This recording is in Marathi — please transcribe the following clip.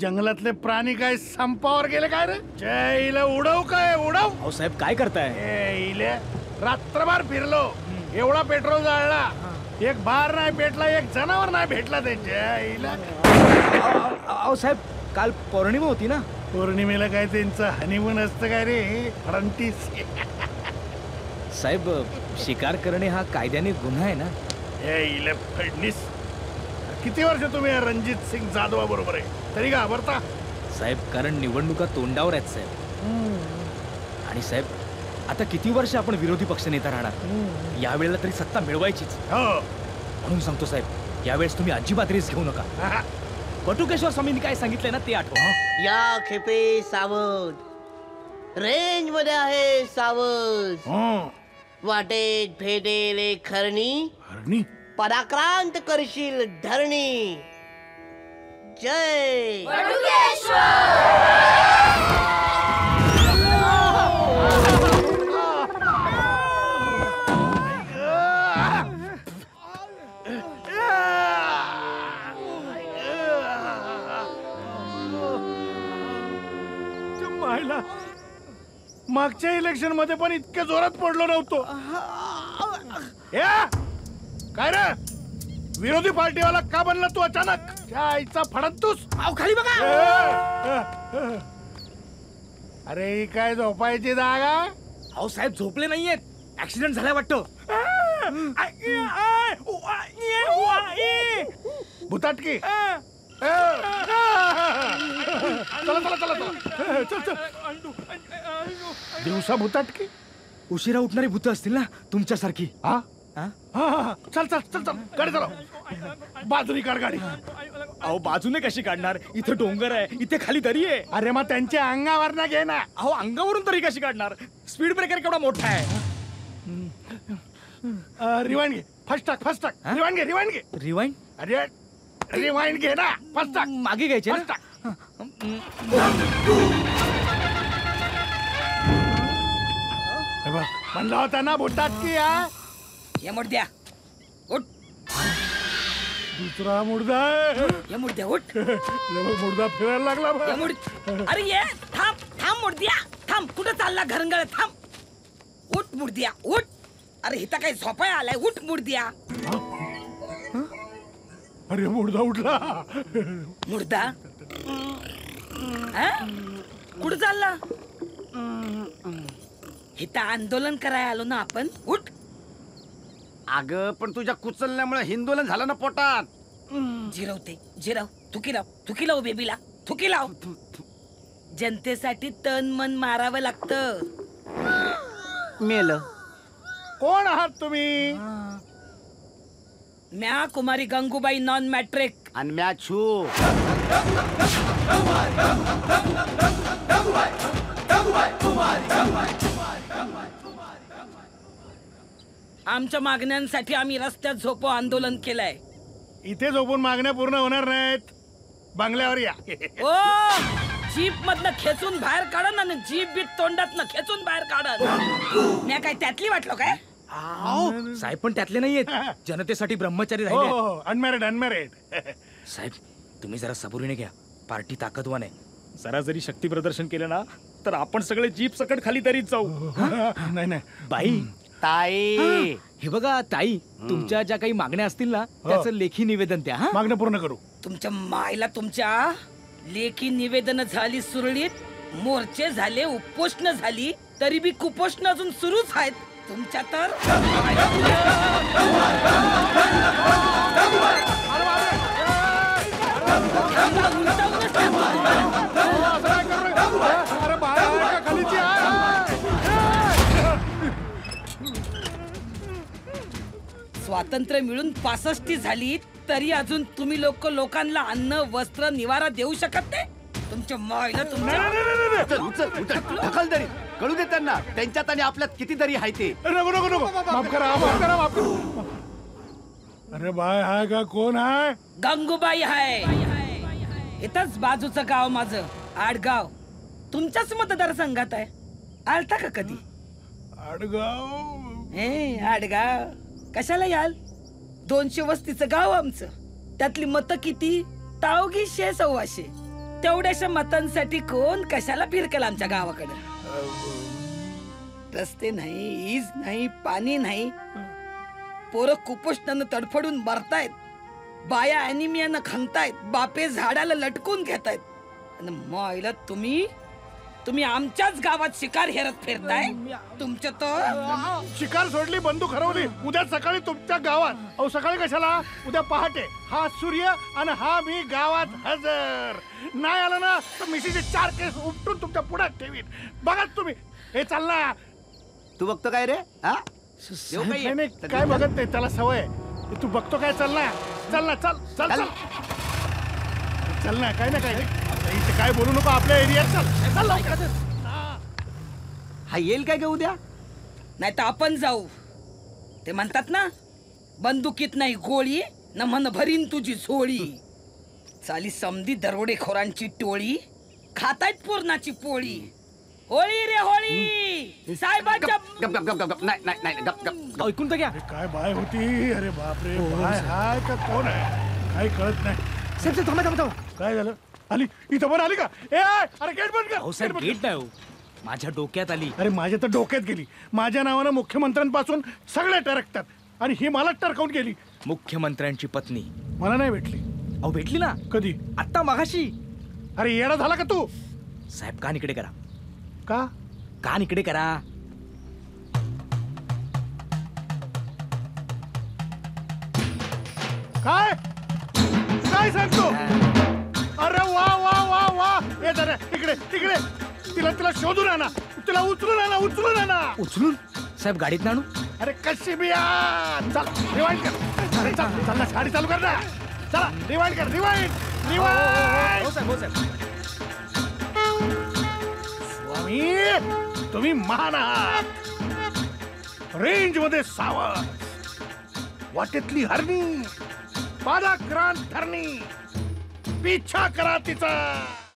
जंगलातले प्राणी काय संपावर गेले काय रे? जयला उडव काय उडव. अहो साहेब काय करताय? रात्रभर फिरलो, एवढा पेट्रोल जाळला, एक बार नाही भेटला, एक जनावर नाही भेटला त्यांच्या. अहो साहेब काल पौर्णिमा होती ना. पौर्णिमेला काय त्यांचं हनीमून असतं काय रे? फडणतीस साहेब शिकार करणे हा कायद्याने गुन्हा आहे ना. फडणीस किती वर्ष तुम्ही रणजित सिंग जाधवा बरोबर आहे तरी घाबरता? साहेब कारण निवडणुका तोंडावर आहेत साहेब. आणि साहेब आता किती वर्ष आपण विरोधी पक्षनेता राहणार? यावेळेला तरी सत्ता मिळवायचीच. म्हणून सांगतो साहेब, यावेळेस तुम्ही अजिबात रिस्क घेऊ नका. बटुकेश्वर स्वामींनी काय सांगितलंय ना ते आठवा. या खेपे सावध, रेंज मध्ये आहे सावध. वाटेत भेटेल एक खरणी, पराक्रांत करशील धरणी. जय मागच्या इलेक्शन मध्ये पण इतक्या जोरात पडलो नव्हतो. काय रे विरोधी पार्टीवाला का बनला तू अचानक? त्या आईचा फडतूस. खाली बघा. अरे ही काय झोपायची जागा? अहो साहेब झोपले नाहीयेत, ऍक्सिडेंट झालाय वाटतं. भुताटकी. चला चला चला चला चल चल. दिवसा भुताटकी? उशिरा उठणारी भूत असतील ना तुमच्यासारखी. चल चल चल चल गाडी चला. बाजूनी काढ गाडी. अहो बाजूने कशी काढणार? इथे डोंगर आहे, इथे खाली दरी आहे. अरे मग त्यांच्या अंगावर ना घे ना. अहो अंगावरून तरी कशी काढणार? स्पीड ब्रेकर केवढा मोठा आहे. रिवाइंड घे. फर्स्ट टाक फर्स्ट टाक. रिवाइंड घे रिवाइंड घे. रिवाइंड? अरे रिवाइंड घे ना. फर्स्ट टाक. मागे घ्यायचे ना. म्हणला होता ना भुताटकी. या मुर्द्या उठ. दुसरा मुर्दा आहे. या मुर्द्या उठ. मुर्दा फिरायला लागला. अरे ये थांब थांब मुर्द्या थांब. कुठं चालला घरंगळ? थांब. उठ मुर्द्या उठ. अरे इथं काय झोपाय आलाय? उठ मुर्द्या. अरे मुर्दा उठला. मुर्दा कुठं चालला? इथं आंदोलन करायला आलो ना आपण. उठ. अगं पण तुझ्या कुचलण्यामुळे हिंदोलन झालं ना पोटात. जिरवते जिरव. थुकी लाव थुकी लाव बेबीला. थुकी लाव. जनतेसाठी तन मन मारावं लागतं. मेलं. कोण आहात तुम्ही? म्या कुमारी गंगूबाई नॉन मॅट्रिक. आणि मॅच छू. आमच्या मागण्यांसाठी आम्ही रस्त्यात झोपो आंदोलन केलंय. इथे झोपून मागण्या पूर्ण होणार नाहीत. बंगल्यावर या. ओ जीप मधनं खेचून बाहेर काढन आणि जीप बीट तोंडातनं खेचून बाहेर काढन. म्या काय त्यातली वाटलो काय? साहेब पण त्यातले नाहीयेत. जनतेसाठी ब्रह्मचारी राहिले. Unmarried unmarried. साहेब तुम्ही जरा सबुरीने घ्या. पार्टी ताकदवान आहे. जरा जरी शक्ती प्रदर्शन केलं ना तर आपण सगळे जीप सकट खाली तरीच जाऊ. नाही नाही बाई ताई. हे बघा ताई, तुमच्या ज्या काही मागण्या असतील ना त्याचं लेखी निवेदन द्या. मागण्या पूर्ण करू. तुमच्या मायला तुमच्या लेखी निवेदन झाली सुरळीत. मोर्चे झाले, उपोषण झाली, तरी बी कुपोषण अजून सुरूच आहेत तुमच्या. तर स्वातंत्र्य मिळून 65 झाली तरी अजून तुम्ही लोकांना अन्न वस्त्र निवारा देऊ शकत नाही. तुमच्या मायला तुमच्या ढकल दरी. कळू दे त्यांना त्यांच्यात आणि आपल्यात किती दरी आहे ते. नको नको नको. माफ करा माफ करा माफ करा. अरे बाय हाय का? कोण आहे? गंगूबाई आहे. इथंच बाजूचं गाव माझं आडगाव. तुमच्याच मतदारसंघात आहे. आलता का कधी? आडगाव. हे आडगाव कशाला याल? 200 वस्तीचं गाव आमचं. त्यातली मतं किती? तावगी 100-125. तेवढ्याशा मतांसाठी कोण कशाला फिरकेल आमच्या गावाकडे? रस्ते नाही, ईज नाही, पाणी नाही, पोरं कुपोषणानं तडफडून मरतायत, बाया अॅनिमियानं खंगतायत, बापे झाडाला लटकून घेतायत. आणि मायला तुम्ही आमच्याच गावात शिकार हेरत फिरताय. तुमच्या तर शिकार सोडली, बंदूक हरवली, उद्या सकाळी तुमच्या गावात. अहो सकाळी कशाला, उद्या पहाटे. हा सूर्य आणि हा मी गावात हजर. नाही आला ना तर मिशीचे 4 केस उपटून तुमच्या पुढ्यात ठेवीन. बघा तुम्ही. हे चाल ना. तू बघतो काय रे? हा? देऊ नाही, काय? नाही, काय बघत नाही, त्याला सवय आहे. तू बघतो काय? चल ना, चल ना, चल चल चल चल ना. काय ना काय आता इथे काय बोलू नको आपल्या एरियात. चल चल लवकर. हा येईल काय का उद्या? नाही तर आपण जाऊ. ते म्हणतात ना, बंदुकीत नाही गोळी न मन भरीन तुझी झोळी. चाली समधी दरोडेखोरांची टोळी, खातायत पूर्णाची पोळी. होळी रे होळी, साहेबांच्या गप गप गप गप. नाही नाही नाही गप गप. ऐकून तर घ्या. अरे काय बाय होती. अरे बापरे, बाय हाय का कोण आहे काही कळत नाही. साहेब थांबा थांबा. काय झालं? आली इथं पण आली का? ए अरे गेट बंद कर. अहो साहेब गेट बंद गेट नाही हो, माझ्या डोक्यात आली. कर. अरे माझ्या तर डोक्यात गेली. माझ्या नावानं मुख्यमंत्र्यांपासून सगळे टरकतात आणि ही मला टरकावून गेली. मुख्यमंत्र्यांची पत्नी मला नाही भेटली. अहो भेटली ना कधी? आत्ता मागाशी. अरे येडा झाला का तू? साहेब कान इकडे करा, का? कान इकडे करा. काय काय सांगतो? अरे वा वा वा वा. ये जरा इकडे इकडे. तिला शोधून आणा. तिला उचलून आणा, उचलून आणा. उचलून साहेब गाडीत आणू. अरे कशी बी आ. चल रिवाइंड कर. अरे चल चल ना, गाडी चालू कर ना. चला रिवाइंड कर. Rewind rewind. हो साहेब, हो साहेब. स्वामी तुम्ही महान आहात. रेंज मध्ये सावध, वाटेतली हरणी, पादाक्रांत धरणी, पिछा करा तिचा.